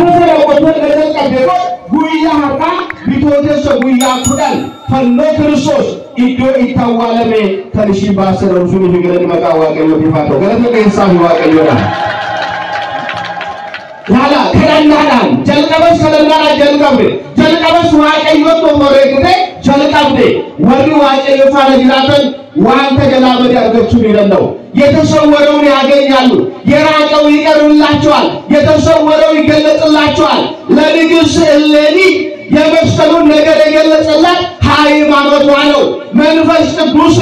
Afasara Kotor Kabeko, Guya Haka, Bitotes Guya Kudan, Fano Christos, Ido Itawalame, Karishiba Serum Suni Makawa, and Yopifato, Galatia Samuel Kayona. Lala, Karangaran, Jalkabas Kalangara Jalkabe, Jalkabas Waka Yoto Morekate, Jalkabe, what do I tell your father Gilatan, one Tagalabadi are the Chumilano. Yet so where we are getting Yalu, Yeraka we are Latual, yet so where we get a Latual, let it you say Lenny, Yamaskalu Negagal a lot, high Manotwano, manifest the Bruce,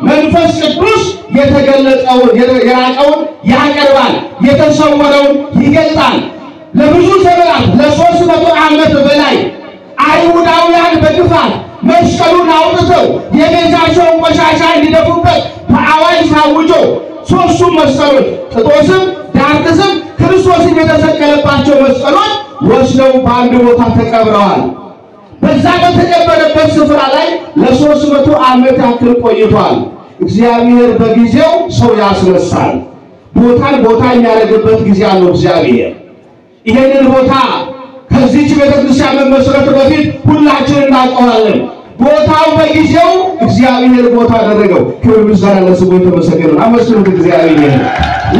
manifest the Bruce, yet again let our Yeraka, Yakarwan, yet so where he gets done. The Bruce, the source of Ahmed of the light. I would outline the Tufan, Maskalu now the soul, Yemazasho was I signed in the book. Awal sawujo, so masalot. Terusam, darkasam, Christos ini dasar kelepasan masalot. Wasno bandu waktu kaberan. Bersahabat saja pada persifralai. Lesos betul amet akhir poyuan. እግዚአብሔር በጊዜው ሰው ያስነሳል ቦታን ያረገበት ጊዜ አለው እግዚአብሔር ይሄንን ቦታ ከዚህ ቤተክርስቲያን መመስረት በፊት ሁላችንም እናውቀዋለን ቦታው በጊዜው እግዚአብሔር ቦታ አደረገው ክብር ምስጋና ለስሙ የተመሰገነ አመስግኑት እግዚአብሔር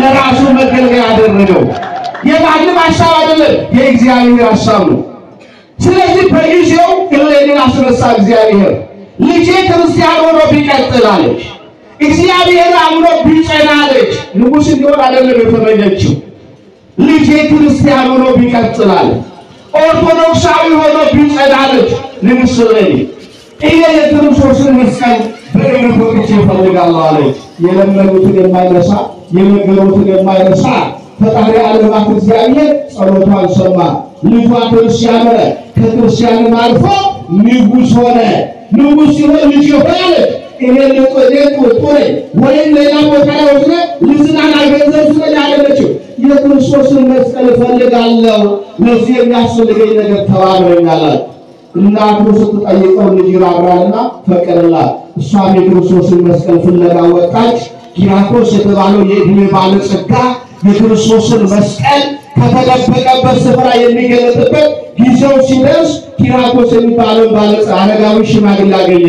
ለራሱ መገልገያ ያደረገው የማንም ሐሳብ አይደለም የእግዚአብሔር ሐሳብ ነው ስለዚህ በጊዜው እሌኒን አስነሳ እግዚአብሔር ልጄ ክርስቲያን ሆኖ ቢቀጥላለች እግዚአብሔር አምሮ ቢጸናለች ንጉስ እንዲሆን አይደለም የተመኘችው ልጄ ክርስቲያን ሆኖ ቢቀጥላለች ኦርቶዶክሳዊ ሆኖ ቢጸናለች ንጉስ እሌኒ ይሄ የክርስቶስን መስቀል በእምነት ወጥቼ እፈልጋለሁ አለች የለመኑትን የማይረሳ የነገሩትን የማይረሳ ፈጣሪ ዓለማት እግዚአብሔር ጸሎቷን ሰማ ልጇ ክርስቲያን ሆነ ከክርስቲያን አልፎ ንጉስ ሆነ ንጉስ ሲሆን ልጅ ሆነ እኔ ለቆዴ ወይም ሌላ ቦታ ላይ ወጥነ ልዝናና ገንዘብ ስለያለችው የክርስቶስን መስቀል እፈልጋለሁ ለዚህ የሚያስፈልገኝ ነገር ተባብረኛል እናቱ ስትጠይቀው ልጅ ይራራልና ፈቀደላት እሷም የክርስቶስን መስቀል ፍለጋ ወጣች ኪራኮስ የተባለው የእድሜ ባለጸጋ የክርስቶስን መስቀል ከተደበቀበት ስፍራ የሚገለጥበት ጊዜው ሲደርስ ኪራኮስ የሚባለው ባለጸጋ አረጋዊ ሽማግሌ አገኘ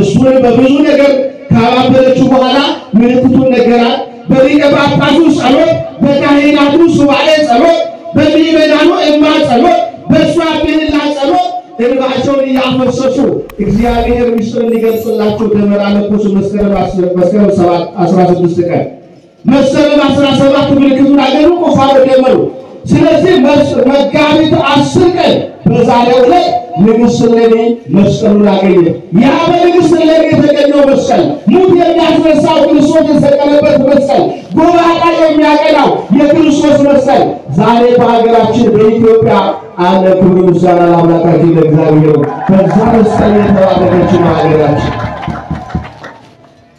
እሱን በብዙ ነገር ካባበለችው በኋላ ምልክቱን ነገራት በሊቀ ጳጳሱ ጸሎት በካህናቱ ሱባኤ ጸሎት በሚመናኑ እንባ ጸሎት በሷብህና ጸሎት እንባቸውን ያፈሰሱ እግዚአብሔር ምስጢር ሊገልጽላቸው ደመራ ለኮስ መስከረም 16 ቀን መስከረም 17 ምልክቱን አገሩ ቆፋሮ ደመሩ ስለዚህ መጋቢት 10 ቀን በዛሬው ዕለት ንጉስ እሌኒ መስቀሉን አገኘ ያ በንጉስ እሌኒ የተገኘው መስቀል ሙት የሚያስነሳው ክርስቶስ የተሰቀለበት መስቀል ጎባጣ የሚያቀናው የክርስቶስ መስቀል ዛሬ በሀገራችን በኢትዮጵያ አለ ክብር ምስጋና ለአምላካችን ለእግዚአብሔር በዛ መስቀል የተባረከች ሀገራችን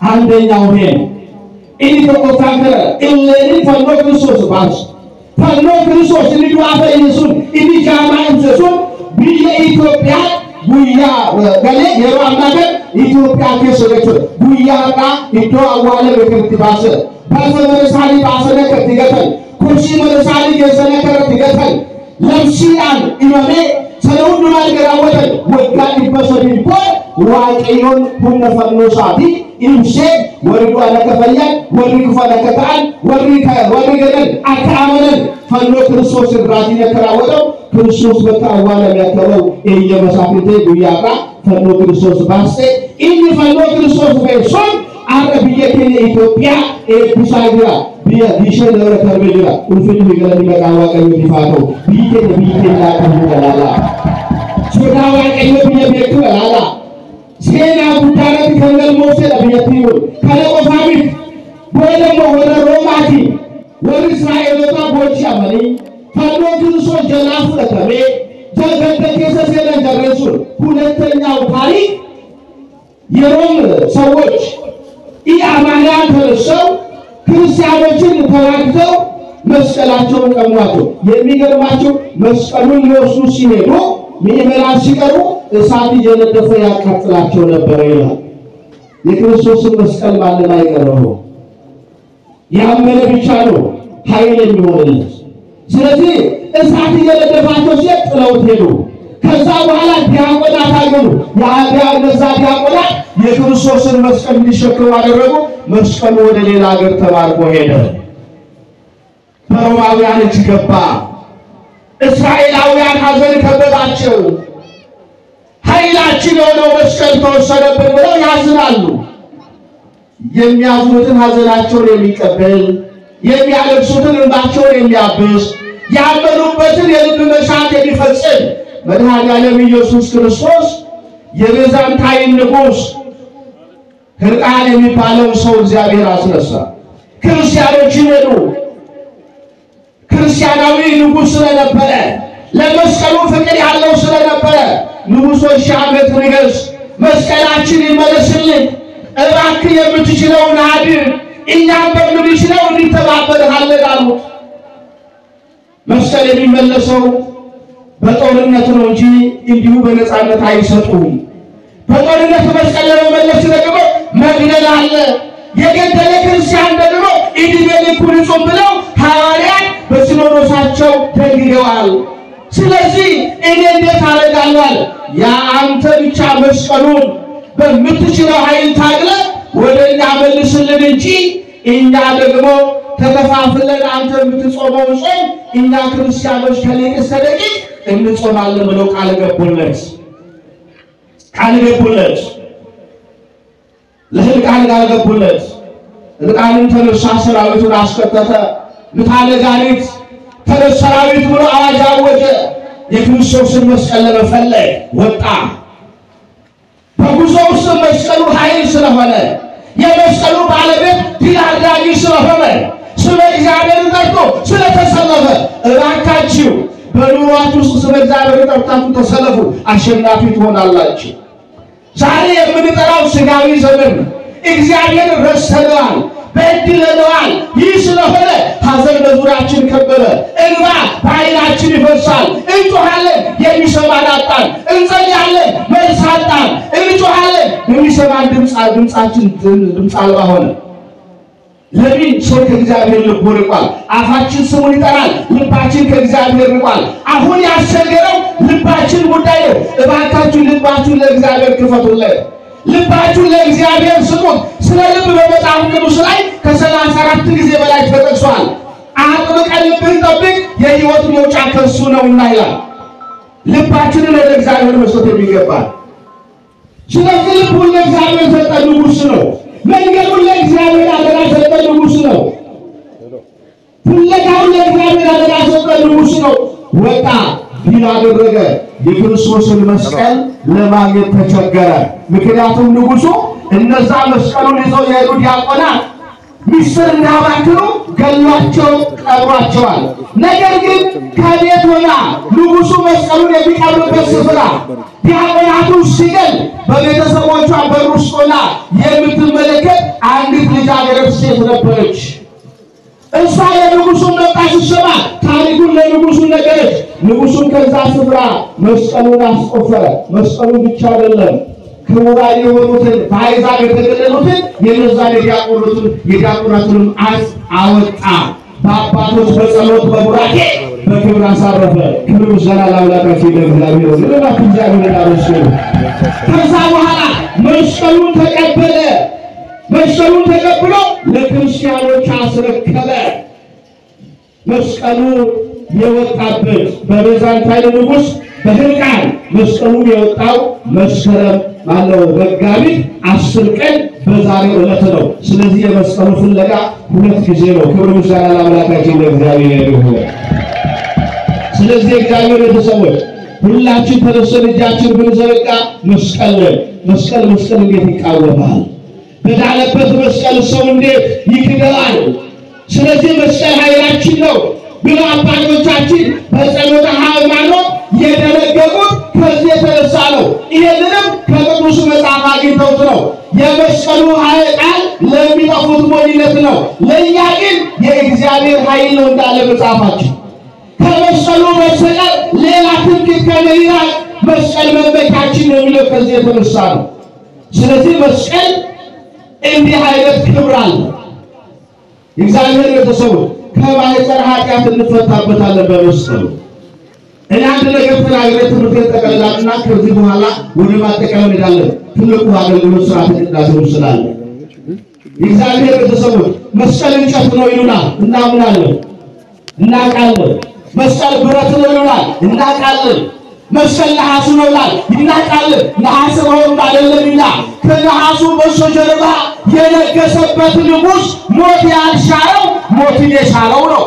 አንደኛው ይሄ ኢትዮጵያ እሌኒ ፈኖ ክርስቶስ ባስ ፈኖ ክርስቶስ ልጅ አፈ ኢየሱስ ኢዲጃማ ኢየሱስ በኢትዮጵያ ጉያ ገለ የራማገ ኢትዮጵያ ከሰለች ጉያና ኢዶ አዋለ በክርቲባሰ ባሰመረሳሊ ባሰለ ከትገተል ኩርሲ መረሳሊ የሰለከረ ትገተል ለምሲያን ኢማሜ ሰለውን ማልገራወተ ወጋን በሰዲቆ ዋቂዮን ሁነ ፈኖሳቲ ኢምሴ ወሪዱ አለከፈያ ወሪዱ ፈለከታል ወሪገደል አካመነን ፈኖ ክርስቶስ ራቲ ነከራወተው ክርስቶስ በታዋለ ያከረው የየመሳፍንቴ ዱያራ ፈኖ ክርስቶስ ባሰ ኢኒ ፈኖ ክርስቶስ በሶን አረብየከ ኢትዮጵያ ኤፒሳይራ ቢሸለ ለተርበጅራ ኡልፍት ቢገለኒ መቃዋ ቀዩ ዲፋቶ ቢከ ላከላላ ሶዳዋ ቀዩ ቢየቤቱ ላላ ሴና ጉዳረት ከነል ሞሴ ለቢየቲው ከለቆፋሚት ወደሞ ወደ ሮማቲ ወደ እስራኤል ወጣ ቦቻመኒ ፈኖ ክርስቶስ ጀላፍ ለተቤ ጀገደከሰ ሰለ ጀረሱ ሁለተኛው ታሪክ የሮም ሰዎች ኢአማንያን ተነስተው ክርስቲያኖችን ተዋግተው መስቀላቸውን ቀሟቸው የሚገርማቸው መስቀሉን ሊወስዱ ሲሄዱ ምዕመናን ሲቀሩ እሳት እየነደፈ ያቃጥላቸው ነበር ይላል የክርስቶስን መስቀል ማንም አይቀረው ያመነ ብቻ ነው ኃይል የሚሆንለት ስለዚህ እሳት እየነደፋቸው ሲል ጥለውት ሄዱ። ከዛ በኋላ ዲያቆናት አገኙ። እነዛ ዲያቆናት የክርስቶስን መስቀል እንዲሸከሙ አደረጉ። መስቀሉ ወደ ሌላ ሀገር ተማርኮ ሄደ። በሮማውያን እጅ ገባ። እስራኤላውያን ሐዘን ከበዳቸው። ኃይላችን የሆነው መስቀል ተወሰደብን ብለው ያዝናሉ። የሚያዝኑትን ሐዘናቸውን የሚቀበል የሚያለቅሱትን እንባቸውን የሚያብስ ያመኑበትን የልብ መሻት የሚፈጽም መድኃኔዓለም ኢየሱስ ክርስቶስ የቤዛንታይን ንጉሥ ሕርቃን የሚባለው ሰው እግዚአብሔር አስነሳ። ክርስቲያኖች ይመኑ። ክርስቲያናዊ ንጉሥ ስለነበረ ለመስቀሉ ፍቅር ያለው ስለነበረ ንጉሶች ሺህ ዓመት ንገስ፣ መስቀላችን ይመለስልን፣ እባክህ የምትችለውን አድርግ፣ እኛም በምንችለው እንተባበርሃለን አሉት። መስቀል የሚመለሰው በጦርነት ነው እንጂ እንዲሁ በነፃነት አይሰጡም። በጦርነት መስቀል ለመመለስ ደግሞ መግደል አለ። የገደለ ክርስቲያን ደግሞ ዕድሜ ልኩን ይጾም ብለው ሐዋርያት በሲኖዶሳቸው ደንግገዋል። ስለዚህ እኔ እንዴት አደርጋለሁ? ያ አንተ ብቻ መስቀሉን በምትችለው ኃይል ታግለ ወደኛ መልስልን እንጂ እኛ ደግሞ ተከፋፍለን አንተ የምትጾመው ጾም እኛ ክርስቲያኖች ከሊቅ እስከ ደቂቅ እንጾማለን ብለው ቃል ገቡለት። ለሕርቃን ቃል ገቡለት። ሕርቃንም ተነሳ፣ ሰራዊቱን አስከተተ። ምታነጋሪት ተነሳ ሰራዊት ብሎ አዋጅ አወጀ። የክርስቶስን መስቀል ለመፈለግ ወጣ። በጉዞ ውስጥ መስቀሉ ኃይል ስለሆነ የመስቀሉ ባለቤት ድል አድራጊ ስለሆነ ስለ እግዚአብሔር ጠርቶ ስለተሰለፈ እባካችሁ በኑሯችሁ ውስጥ ስለ እግዚአብሔር ጠርታችሁ ተሰለፉ፣ አሸናፊ ትሆናላችሁ። ዛሬ የምንጠራው ስጋዊ ዘመን እግዚአብሔር ረስተነዋል፣ በድለነዋል። ይህ ስለሆነ ሐዘን በዙሪያችን ከበረ፣ እንባ በዓይናችን ይፈሳል። እንጮሃለን፣ የሚሰማን አጣን። እንጸልያለን፣ መልስ አጣን። እንጮሃለን፣ የሚሰማን ድምፃችን ድምፅ አልባ ሆነ። ለምን? ሰው ከእግዚአብሔር ልቡ ርቋል። አፋችን ስሙን ይጠራል፣ ልባችን ከእግዚአብሔር ርቋል። አሁን ያስቸገረው ልባችን ጉዳይ ነው። እባካችሁ ልባችሁን ለእግዚአብሔር ክፈቱለት። ልባችሁን ለእግዚአብሔር ስጡት። ስለ ልብ በመጽሐፍ ቅዱስ ላይ ከ34 ጊዜ በላይ ተጠቅሷል። አጥብቀህ ልብህን ጠብቅ የሕይወት መውጫ ከእሱ ነውና ይላል። ልባችንን ወደ እግዚአብሔር መስጠት የሚገባል። ስለዚህ ልቡን ለእግዚአብሔር ሰጠ ንጉሥ ነው። መንገዱን ለእግዚአብሔር አደራ ሰጠ ንጉሥ ነው። ፍለጋውን ለእግዚአብሔር አደራ ሰጠ ንጉሥ ነው። ወጣ፣ ድል አደረገ። የክርስቶስን መስቀል ለማግኘት ተቸገረ። ምክንያቱም ንጉሡ እነዛ መስቀሉን ይዘው የሄዱ ዲያቆናት ምስጢር እንዳባክኑ ገሏቸው ቀብሯቸዋል። ነገር ግን ከቤት ሆና ንጉሡ መስቀሉን የሚቀብርበት ስፍራ ዲያቆናቱ ሲገል በቤተሰቦቿ በር ውስጥ ሆና የምትመለከት አንዲት ልጃገረድ ሴት ነበረች። እሷ የንጉሡን መጣ ስትሰማ ታሪኩን ለንጉሡ ነገረች። ንጉሡም ከዛ ስፍራ መስቀሉን አስቆፈረ። መስቀሉን ብቻ አይደለም ክቡራን የሆኑትን በአሕዛብ የተገደሉትን የነዛን የዲያቆናቱንም አጽ አወጣ። በአባቶች በጸሎት በቡራኬ በክብር አሳረፈ። ክብር ምስጋና ለአምላካችን ለእግዚአብሔር ይሁን። እግዚአብሔር ይመስገን። ከዛ በኋላ መስቀሉን ተቀበለ። መስቀሉን ተቀብሎ ለክርስቲያኖች አስረከበ። መስቀሉ የወጣበት በቤዛንታይን ንጉሥ በሕርቃን መስቀሉ የወጣው መስከረም መጋቢት 10 ቀን በዛሬው ዕለት ነው። ስለዚህ የመስቀሉ ፍለጋ 2 ጊዜ ነው። ክብር ምስጋና ለአምላካችን ለእግዚአብሔር ይሁን። ስለዚህ እግዚአብሔር ቤተሰቦች ሁላችን ተነስተን እጃችን ብንዘረጋ መስቀል እንዴት ይቃወማል? በዳለበት መስቀል ሰው እንዴት ይክደዋል? ስለዚህ መስቀል ኃይላችን ነው ብሎ አባቶቻችን በጸሎተ ሃይማኖት የደነገጉት ከዚህ የተነሳ ነው። ይሄንንም ከቅዱስ መጽሐፍ አግኝተውት ነው። የመስቀሉ ቃል ለሚጠፉት ሞኝነት ነው፣ ለእኛ ግን የእግዚአብሔር ኃይል ነው እንዳለ መጽሐፋችን። ከመስቀሉ በስተቀር ሌላ ትምክህት ከምን ይራቅ? መስቀል መመኪያችን ነው የሚለው ከዚህ የተነሳ ነው። ስለዚህ መስቀል እንዲህ አይነት ክብር አለ። እግዚአብሔር ቤተሰቦች ከማይሰራ ኃጢአት እንፈታበታለን በመስቀሉ። እኔ አንድ ነገር ተናግሬ ትምህርት ተቀላልና ከዚህ በኋላ ወደ ማጠቃለል እንሄዳለን። ትልቁ አገልግሎት ስርዓተ ቅዳሴው ስላለ እግዚአብሔር ቤተሰቦች መስቀል እንጨት ነው ይሉናል፣ እናምናለን፣ እናውቃለን። መስቀል ብረት ነው ይሉናል፣ እናውቃለን። መስቀል ነሐስ ነው ይላል፣ እናውቃለን። ነሐስ መሆኑን አይደለምና ከነሐሱ በስተጀርባ የነገሰበት ንጉሥ ሞት ያልሻረው ሞትን የሻረው ነው።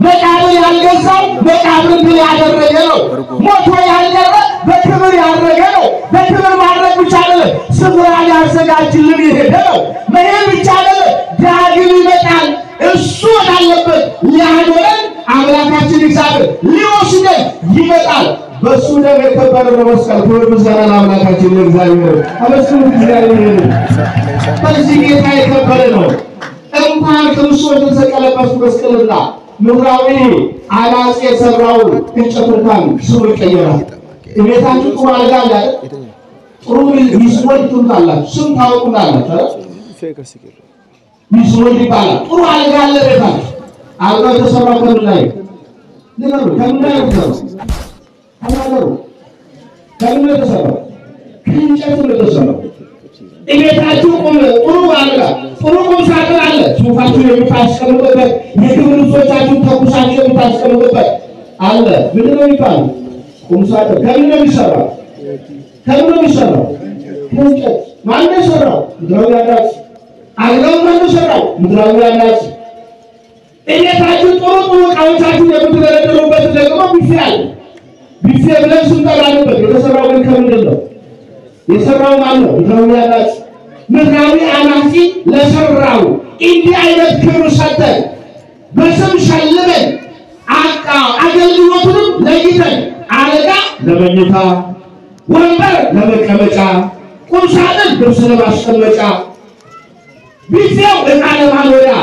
መቃብር ያልገዛው መቃብርን ድል ያደረገ ነው። ሞቶ ያልቀረ በክብር ያደረገ ነው። በክብር ማድረግ ብቻ አይደለም፣ ስፍራ ያዘጋጅልን የሄደ ነው። መሄድ ብቻ አይደለም፣ ዳግም ይመጣል። እሱ ወዳለበት ሊያኖረን አምላካችን እግዚአብሔር ሊወስደን ይመጣል። በሱ ደም የከበረ መስቀል ክብር ምስጋና ለአምላካችን ለእግዚአብሔር። አመስግኑ እግዚአብሔር። በዚህ ጌታ የከበረ ነው። እንኳን ክርስቶስ የተሰቀለበት መስቀልና ምድራዊ አናጺ የሰራው እንጨት እንኳን ስሙ ይቀየራል። እቤታችሁ ጥሩ አልጋ አለ፣ ጥሩ ሚስሞል ትሉታላችሁ፣ ስም ታውቁታላችሁ። ሚስሞል ይባላል። ጥሩ አልጋ አለ ቤታችሁ። አልጋው የተሰራው ከምን ላይ ነው? ከምን ላይ ነው? ከምን የተሰራው? ከእንጨት ነው የተሰራው። እቤታችሁ ጥሩ አልጋ፣ ጥሩ ቁም ሳጥን አለ፣ ሱፋችሁ የምታስቀምጡበት፣ የክብር ልብሶቻችሁ ተኩሳችሁ የምታስቀምጡበት አለ። ምንድን ነው የሚባለው? ቁም ሳጥን። ከምን ነው የሚሰራው? ከምን ነው የሚሰራው? ከእንጨት። ማን ነው የሰራው? ምድራዊ አናጺ። አልጋው ማን ነው የሰራው? ምድራዊ አናጺ። እቤታችሁ ጥሩ ዕቃዎቻችሁ የምትደረድሩበት ደግሞ ቢፌ አለ። ቢፌ ብለን ስንጠራንበት የተሰራው ግን ከምንድን ነው? የሰራው ማን ነው? ምድራዊ አናጺ። ምድራዊ አናጺ ለሰራው እንዲህ አይነት ክብር ሰጠን፣ በስም ሸልመን፣ አገልግሎቱንም ለይተን፣ አልጋ ለመኝታ፣ ወንበር ለመቀመጫ፣ ቁም ሳጥን ልብስ ለማስቀመጫ፣ ቢፌው ዕቃ ለማኖሪያ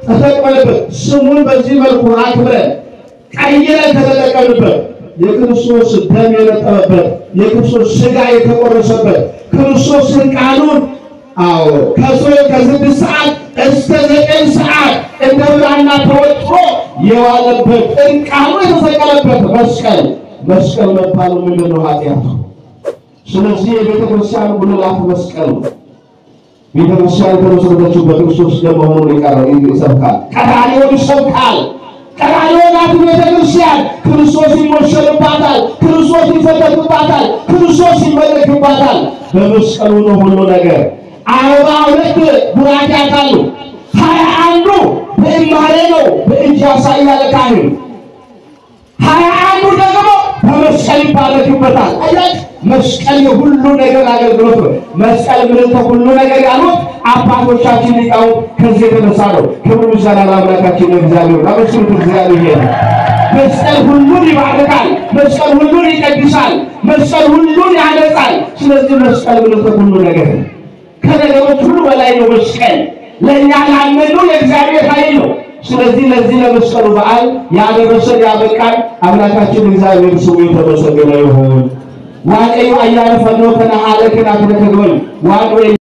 ተጠቅመንበት። ስሙን በዚህ መልኩ አክብረን ቀይረን ከተጠቀምንበት የክርስቶስ ደም የነጠበበት፣ የክርስቶስ ሥጋ የተቆረሰበት፣ ክርስቶስ ቃሉን ከ6 ሰዓት እስከ 9 ሰዓት እንደ ብራና ተወጥሮ የዋለበት ቃሉ የተሰቀለበት መስቀል መባሉ ምንድን ነው? ኃጢአቱ። ስለዚህ የቤተ ክርስቲያን ጉልላት መስቀል ነው። ቤተ ክርስቲያን የተመሰረተችው በክርስቶስ ደም መሆኑን ይሰብካል፣ ቀራንዮን ይሰብካል። ቀራንዮ ናት ቤተ ክርስቲያን። ክርስቶስ ይሞሸርባታል፣ ክርስቶስ ይፈተትባታል፣ ክርስቶስ ይመለክባታል። በመስቀሉ ነው ሁሉ ነገር። 42 ቡራኪያት አሉ። 21ዱ በእማሬ ነው፣ በእጅ ያሳያል ካህን። 21ዱ ደግሞ በመስቀል ይባረክበታል። አያችሁ፣ መስቀል የሁሉ ነገር አገልግሎት ነው። መስቀል ምርተ ሁሉ ነገር ያሉት አባቶቻችን ሊቃውንት ከዚህ የተነሳ ነው። ክብር ምስጋና ለአምላካችን ለእግዚአብሔር። አመስግኑት እግዚአብሔር። መስቀል ሁሉን ይባርካል፣ መስቀል ሁሉን ይቀድሳል፣ መስቀል ሁሉን ያነጻል። ስለዚህ መስቀል ምርተ ሁሉ ነገር ከነገሮች ሁሉ በላይ ነው። መስቀል ለእኛ ላመኑ የእግዚአብሔር ኃይል ነው። ስለዚህ ለዚህ ለመስቀሉ በዓል ያደረሰን ያበቃን አምላካችን እግዚአብሔር ስሙ የተመሰገነ ይሁን። ዋቀዩ አያነ ፈኖ ከነሐለ ከናተ ተገበል ዋቀዩ